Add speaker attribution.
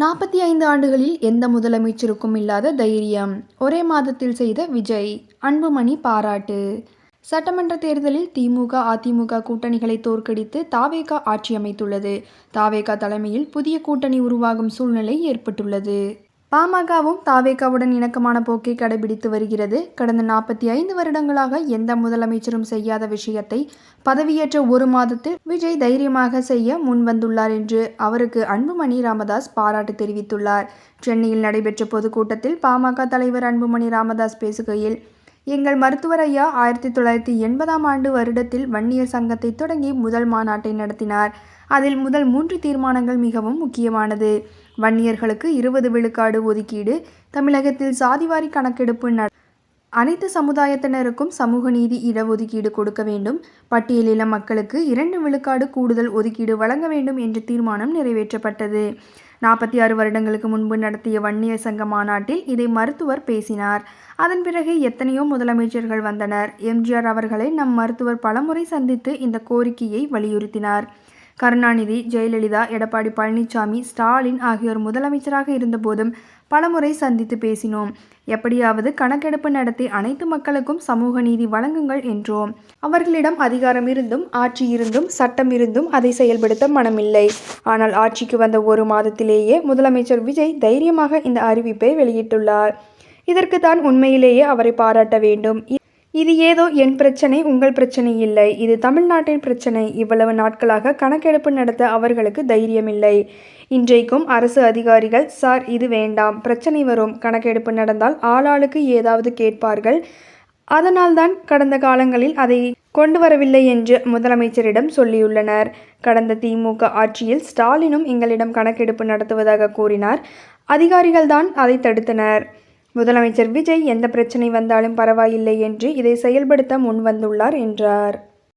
Speaker 1: 45 ஆண்டுகளில் எந்த முதலமைச்சருக்கும் இல்லாத தைரியம். ஒரே மாதத்தில் செய்த விஜய். அன்புமணி பாராட்டு. சட்டமன்ற தேர்தலில் திமுக, அதிமுக கூட்டணிகளை தோற்கடித்து தாவேகா ஆட்சி அமைத்துள்ளது. தாவேகா தலைமையில் புதிய கூட்டணி உருவாகும் சூழ்நிலை ஏற்பட்டுள்ளது. பாமகவும் தாவேகாவுடன் இணக்கமான போக்கை கடைபிடித்து வருகிறது. கடந்த 45 வருடங்களாக எந்த முதலமைச்சரும் செய்யாத விஷயத்தை பதவியேற்ற ஒரு மாதத்தில் விஜய் தைரியமாக செய்ய முன்வந்துள்ளார் என்று அவருக்கு அன்புமணி ராமதாஸ் பாராட்டு தெரிவித்துள்ளார். சென்னையில் நடைபெற்ற பொதுக்கூட்டத்தில் பாமக தலைவர் அன்புமணி ராமதாஸ் பேசுகையில், எங்கள் மருத்துவர் ஐயா 1980ஆம் ஆண்டு வருடத்தில் வன்னியர் சங்கத்தை தொடங்கி முதல் மாநாட்டை நடத்தினார். அதில் முதல் 3 தீர்மானங்கள் மிகவும் முக்கியமானது. வன்னியர்களுக்கு 20 விழுக்காடு ஒதுக்கீடு, தமிழகத்தில் சாதிவாரி கணக்கெடுப்பு அனைத்து சமுதாயத்தினருக்கும் சமூக நீதி இடஒதுக்கீடு கொடுக்க வேண்டும், பட்டியலின மக்களுக்கு 2 விழுக்காடு கூடுதல் ஒதுக்கீடு வழங்க வேண்டும் என்ற தீர்மானம் நிறைவேற்றப்பட்டது. 46 வருடங்களுக்கு முன்பு நடத்திய வன்னியர் சங்க மாநாட்டில் இதை மருத்துவர் பேசினார். அதன் பிறகு எத்தனையோ முதலமைச்சர்கள் வந்தனர். எம்ஜிஆர் அவர்களை நம் மருத்துவர் பலமுறை சந்தித்து இந்த கோரிக்கையை வலியுறுத்தினார். கருணாநிதி, ஜெயலலிதா, எடப்பாடி பழனிசாமி, ஸ்டாலின் ஆகியோர் முதலமைச்சராக இருந்தபோதும் பலமுறை சந்தித்து பேசினோம். எப்படியாவது கணக்கெடுப்பு நடத்தி அனைத்து மக்களுக்கும் சமூக நீதி வழங்குங்கள் என்றோம். அவர்களிடம் அதிகாரம் இருந்தும், ஆட்சி இருந்தும், சட்டம் இருந்தும் அதை செயல்படுத்த மனமில்லை. ஆனால் ஆட்சிக்கு வந்த ஒரு மாதத்திலேயே முதலமைச்சர் விஜய் தைரியமாக இந்த அறிவிப்பை வெளியிட்டுள்ளார். இதற்கு தான் உண்மையிலேயே அவரை பாராட்ட வேண்டும். இது ஏதோ என் பிரச்சனை, உங்கள் பிரச்சனை இல்லை. இது தமிழ்நாட்டின் பிரச்சனை. இவ்வளவு நாட்களாக கணக்கெடுப்பு நடத்த அவர்களுக்கு தைரியமில்லை. இன்றைக்கும் அரசு அதிகாரிகள், சார் இது வேண்டாம், பிரச்சனை வரும், கணக்கெடுப்பு நடந்தால் ஆளாளுக்கு ஏதாவது கேட்பார்கள், அதனால்தான் கடந்த காலங்களில் அதை கொண்டு வரவில்லை என்று முதலமைச்சரிடம் சொல்லியுள்ளனர். கடந்த திமுக ஆட்சியில் ஸ்டாலினும் எங்களிடம் கணக்கெடுப்பு நடத்துவதாக கூறினார். அதிகாரிகள்தான் அதை தடுத்தனர். முதலமைச்சர் விஜய் எந்த பிரச்சனை வந்தாலும் பரவாயில்லை என்று இதை செயல்படுத்த முன்வந்துள்ளார் என்றார்.